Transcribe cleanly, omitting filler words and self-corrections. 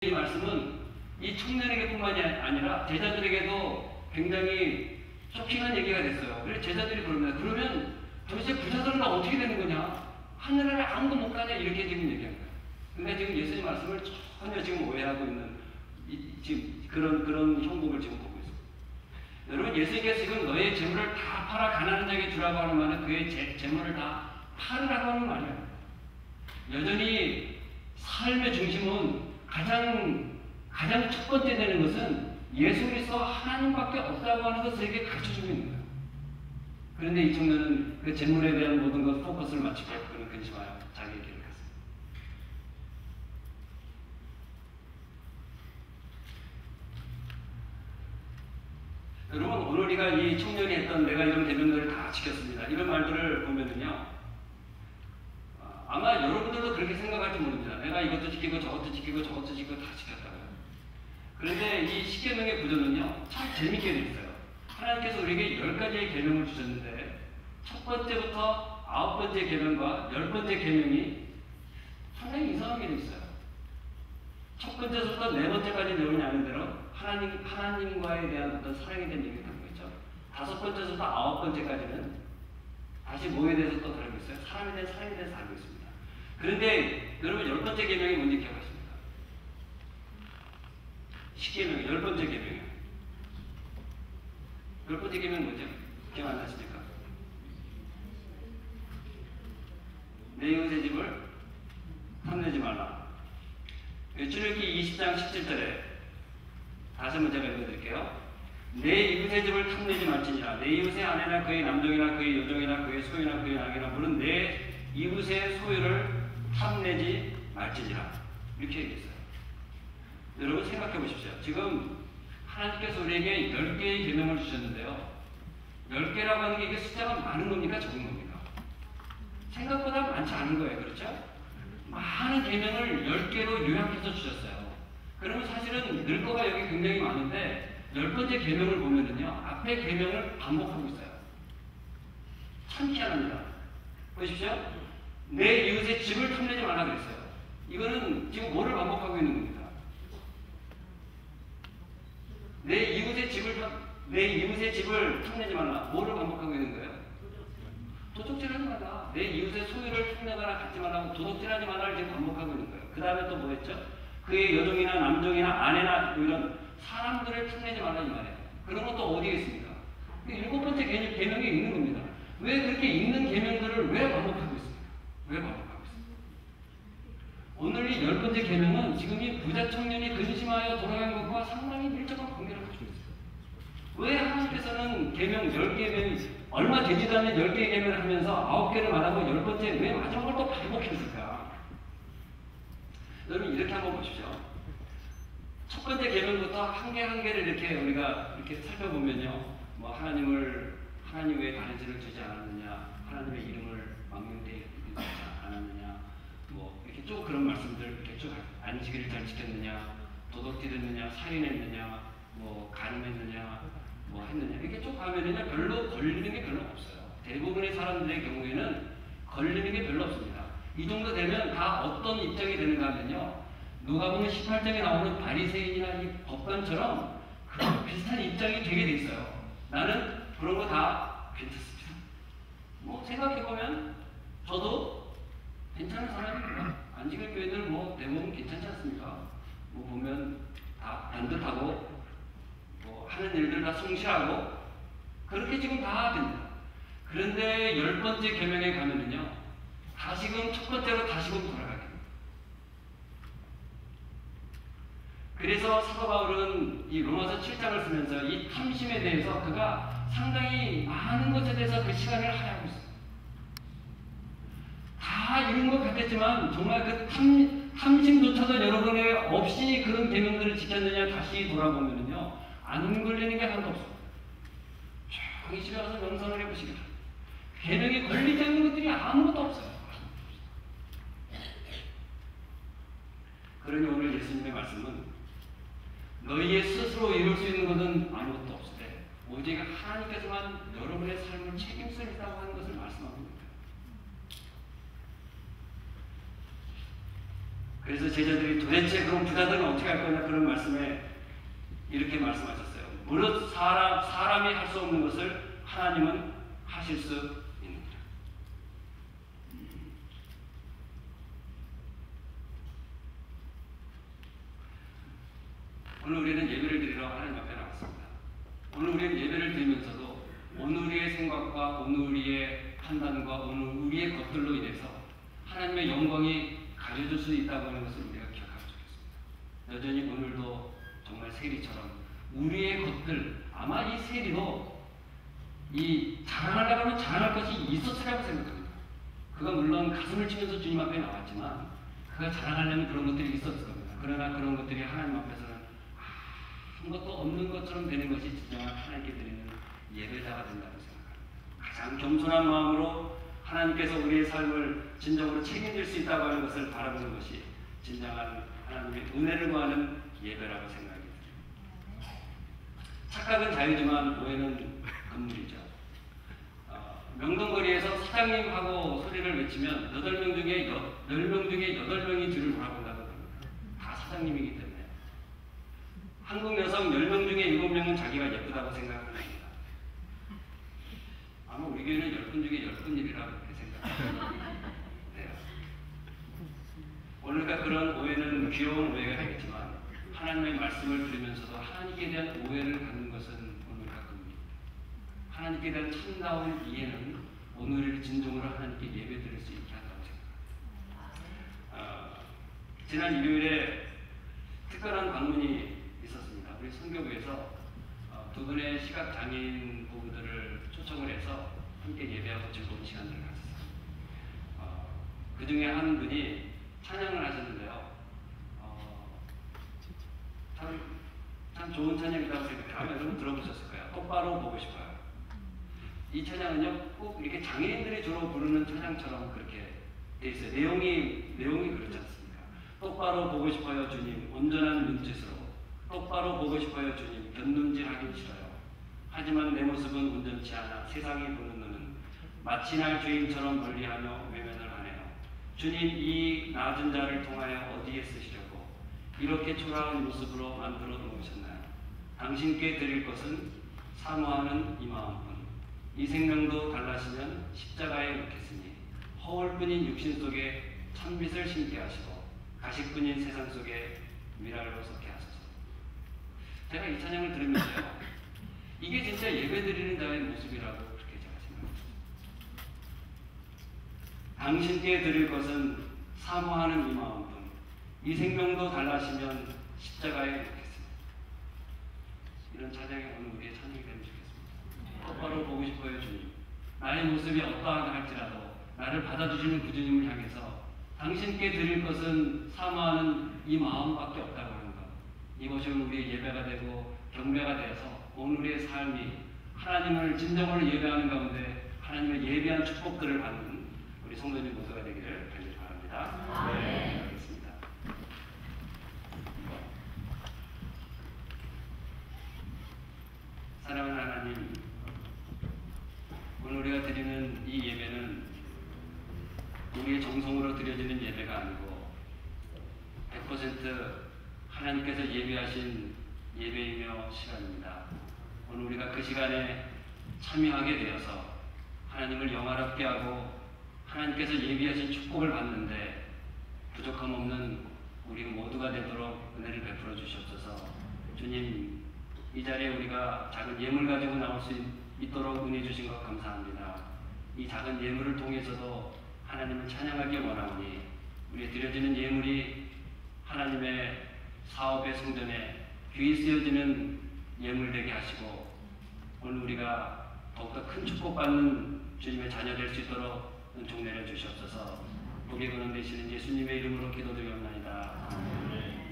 이 말씀은 이 청년에게뿐만이 아니라 제자들에게도 굉장히 쇼킹한 얘기가 됐어요. 그래서 제자들이 그럽니다. 그러면 도대체 부자들은 어떻게 되는 거냐? 하늘에 아무도 못 가냐? 이렇게 지금 얘기한 거예요. 근데 지금 예수님 말씀을 전혀 지금 오해하고 있는 지금 그런 형국을 지금 보고 있습니다. 여러분, 예수님께서 지금 너의 재물을 다 팔아 가난한 자에게 주라고 하는 말은 그의 재물을 다 팔으라고 하는 말이에요. 여전히 삶의 중심은 가장 첫 번째 되는 것은 예수 그리스도 하나님밖에 없다고 하는 것을 우리에게 가르쳐주고 있는 거예요. 그런데 이 청년은 그 재물에 대한 모든 것 포커스를 맞추고 그는 근심하여 자기의 길을 갔습니다. 여러분, 오늘 우리가 이 청년이 했던 내가 이런 계명들을 다 지켰습니다. 이런 말들을 보면은요, 아마 여러분들도 그렇게 생각할지 모릅니다. 내가 이것도 지키고 저것도 지키고 저것도 지키고 다 지켰다고요. 그런데 이 10계명의 구조는요, 참 재밌게 되어 있어요. 하나님께서 우리에게 10가지의 계명을 주셨는데 첫 번째부터 9번째 계명과 10번째 계명이 상당히 이상하게 되어 있어요. 첫 번째부터 4번째까지 내용이 나는 대로 하나님과에 대한 어떤 사랑에 대한 얘기를 하고 있죠. 5번째부터 9번째까지는 다시 뭐에 대해서 또 다루고 있어요? 사람에 대한 사랑에 대해서 다루고 있습니다. 그런데 여러분 10번째 계명이 뭔지 기억하십니까? 10계명, 10번째 계명이에요. 10번째 계명은 뭐죠? 기억 안 나십니까? 내 이웃의 집을 탐내지 말라. 출애굽기 20장 17절에 다시 한번 제가 읽어드릴게요. 내 이웃의 집을 탐내지 말지니라. 내 이웃의 아내나 그의 남종이나 그의 여종이나 그의 소유나 그의 양이나 물은 내 이웃의 소유를 탐내지 말지니라. 이렇게 얘기했어요. 여러분 생각해 보십시오. 지금 하나님께서 우리에게 10개의 계명을 주셨는데요. 10개라고 하는 게 이게 숫자가 많은 겁니까? 적은 겁니까? 생각보다 많지 않은 거예요. 그렇죠? 많은 계명을 10개로 요약해서 주셨어요. 그러면 사실은 늘 거가 여기 굉장히 많은데 10번째 계명을 보면은요, 앞에 계명을 반복하고 있어요. 참 희한합니다. 보십시오. 내 이웃의 집을 탐내지 말라 그랬어요. 이거는 지금 뭐를 반복하고 있는 겁니까? 내 이웃의 집을 탐내지 말라. 뭐를 반복하고 있는 거예요? 도둑질하지 말라. 내 이웃의 소유를 탐내거나 갖지 말라고 도둑질하지 말라를 지금 반복하고 있는 거예요. 그 다음에 또 뭐 했죠? 그의 여종이나 남종이나 아내나 이런 사람들을 탐내지 말라 이 말이에요. 그런 것도 어디에 있습니까? 7번째 계명에 있는 겁니다. 왜 그렇게 있는 계명들을 왜 반복하고 있습니까? 왜 반복하고 있습니까? 오늘 이 10번째 계명은 지금 이 부자 청년이 근심하여 돌아간 것과 상당히 밀접한 관계를 가지고 있어요. 왜 하나님께서는 계명 10개명이 얼마 되지도 않는 10개의 계명을 하면서 9개를 말하고 10번째 왜 마지막을 또 반복했을까? 여러분 이렇게 한번 보십시오. 첫 번째 계명부터 한 개 한 개를 이렇게 우리가 이렇게 살펴보면요, 뭐 하나님 외에 다른 신을 주지 않았느냐, 하나님의 이름을 망령되이 여기지 않았느냐, 뭐 이렇게 쭉 그런 말씀들 이렇게 쭉 안식일을 잘 지켰느냐, 도둑질했느냐, 살인했느냐, 뭐 간음했느냐, 뭐 했느냐 이렇게 쭉 가면은요 별로 걸리는 게 별로 없어요. 대부분의 사람들의 경우에는 걸리는 게 별로 없습니다. 이 정도 되면 다 어떤 입장이 되는가 하면요, 누가복음 18장에 나오는 바리새인이나 이 법관처럼 그런 비슷한 입장이 되게 돼 있어요. 나는 그런 거 다 괜찮습니다. 뭐 생각해보면 저도 괜찮은 사람입니다. 안식일 교회들 뭐 대부분 괜찮지 않습니까? 뭐 보면 다 반듯하고 뭐 하는 일들 다 성실하고 그렇게 지금 다 됩니다. 그런데 10번째 계명에 가면은요, 다시금 첫 번째로 다시금 돌아가게 됩니다. 그래서 사도 바울은 이 로마서 7장을 쓰면서 이 탐심에 대해서 그가 상당히 많은 것에 대해서 그 시간을 할애하고 있어요. 다 이룬 것 같겠지만 정말 그 탐심조차도 여러분의 없이 그런 계명들을 지켰느냐 다시 돌아보면은요, 안 걸리는 게 하나도 없습니다. 조용히 집에 가서 명상을 해보시기 바랍니다. 계명에 걸리지 않는 것들이 아무것도 없어요. 그러니 오늘 예수님의 말씀은 너희의 스스로 이룰 수 있는 것은 아무것도 없으되 오직 하나님께서만 여러분의 삶을 책임지시다고 하는 것을 말씀하고 있습니다. 그래서 제자들이 도대체 그럼 부자들은 어떻게 할 거냐 그런 말씀에 이렇게 말씀하셨어요. 무릇 사람이 할 수 없는 것을 하나님은 하실 수 있느니라. 오늘 우리는 예배를 드리러 하나님 앞에 나왔습니다. 오늘 우리는 예배를 드리면서도 오늘 우리의 생각과 오늘 우리의 판단과 오늘 우리의 것들로 인해서 하나님의 영광이 가려질 수 있다고 하는 것을 우리가 기억하면 좋겠습니다. 여전히 오늘도 정말 세리처럼 우리의 것들, 아마 이 세리도 이 자랑하려고 하면 자랑할 것이 있었으라고 생각합니다. 그가 물론 가슴을 치면서 주님 앞에 나왔지만 그가 자랑하려면 그런 것들이 있었을 겁니다. 그러나 그런 것들이 하나님 앞에서는 아무것도 없는 것처럼 되는 것이 진정한 하나님께 드리는 예배자가 된다고 생각합니다. 가장 겸손한 마음으로 하나님께서 우리의 삶을 진정으로 책임질 수 있다고 하는 것을 바라보는 것이 진정한 하나님의 은혜를 구하는 예배라고 생각합니다. 착각은 자유지만 오해는 금물이죠. 명동거리에서 사장님하고 소리를 외치면 8명 중에 10명 중에 8명이 뒤를 돌아본다고 합니다. 다 사장님이기 때문에. 한국 여성 10명 중에 7명은 자기가 예쁘다고 생각합니다. 아마 우리 교회는 10분 중에 10분이라고 그렇게 생각합니다. 네. 오늘과 그런 오해는 귀여운 오해가 되겠지만 하나님의 말씀을 들으면서도 하나님께 대한 오해를 갖는 것은 오늘 가끔입니다. 하나님께 대한 참다운 이해는 오늘을 진정으로 하나님께 예배드릴 수 있게 한다고 생각합니다. 지난 일요일에 특별한 방문이 있었습니다. 우리 선교부에서 두 분의 시각장애인 부부들을 초청을 해서 함께 예배하고 즐거운 시간을 가졌어요. 그 중에 한 분이 찬양을 하셨는데요. 참 좋은 찬양이라고 생각해요. 아마 여러분 들어보셨을 거예요. 똑바로 보고 싶어요. 이 찬양은요, 꼭 이렇게 장애인들이 주로 부르는 찬양처럼 그렇게 돼 있어요. 내용이 그렇지 않습니까? 똑바로 보고 싶어요, 주님. 온전한 눈짓으로. 똑바로 보고 싶어요, 주님. 견눈질하기 싫어요. 하지만 내 모습은 온전치 않아. 세상이 보는 눈은 마치 날 주인처럼 멀리하며 외면을 하네요. 주님, 이 낮은 자를 통하여 어디에 쓰시려고 이렇게 초라한 모습으로 만들어 놓으셨나요? 당신께 드릴 것은 사모하는 이 마음뿐. 이 생명도 달라시면 십자가에 놓겠으니 허울뿐인 육신 속에 찬빛을 심게 하시고 가식뿐인 세상 속에 미랄로 섞게 하소서. 제가 이 찬양을 들으면서요, 이게 진짜 예배드리는 자의 모습이라고 그렇게 제가 생각합니다. 당신께 드릴 것은 사모하는 이 마음뿐. 이 생명도 달라시면 십자가에 놓겠습니다. 이런 찬양이 오늘 우리의 찬양이 되면 좋겠습니다. 똑바로 보고 싶어요, 주님. 나의 모습이 어떠하다 할지라도 나를 받아주시는 그 주님을 향해서 당신께 드릴 것은 사모하는 이 마음밖에 없다고 하는 것. 이것이 오늘 우리의 예배가 되고 경배가 되어서 오늘 우리의 삶이 하나님을 진정으로 예배하는 가운데 하나님의 예배한 축복들을 받는 우리 성도님 모두가 되기를 간절히 바랍니다. 네. 알겠습니다. 사랑하는 하나님, 오늘 우리가 드리는 이 예배는 우리의 정성으로 드려지는 예배가 아니고 100% 하나님께서 예배하신 예배이며 시간입니다. 오늘 우리가 그 시간에 참여하게 되어서 하나님을 영화롭게 하고 하나님께서 예비하신 축복을 받는데 부족함 없는 우리 모두가 되도록 은혜를 베풀어 주시옵소서. 주님, 이 자리에 우리가 작은 예물 가지고 나올 수 있도록 은혜 주신 것 감사합니다. 이 작은 예물을 통해서도 하나님을 찬양하기 원하오니 우리의 드려지는 예물이 하나님의 사업의 성전에 귀히 쓰여지는 예물 되게 하시고 오늘 우리가 더욱더 큰 축복받는 주님의 자녀 될 수 있도록 은총 내려 주시옵소서. 복이 근원되시는 예수님의 이름으로 기도드리옵나이다. 아멘.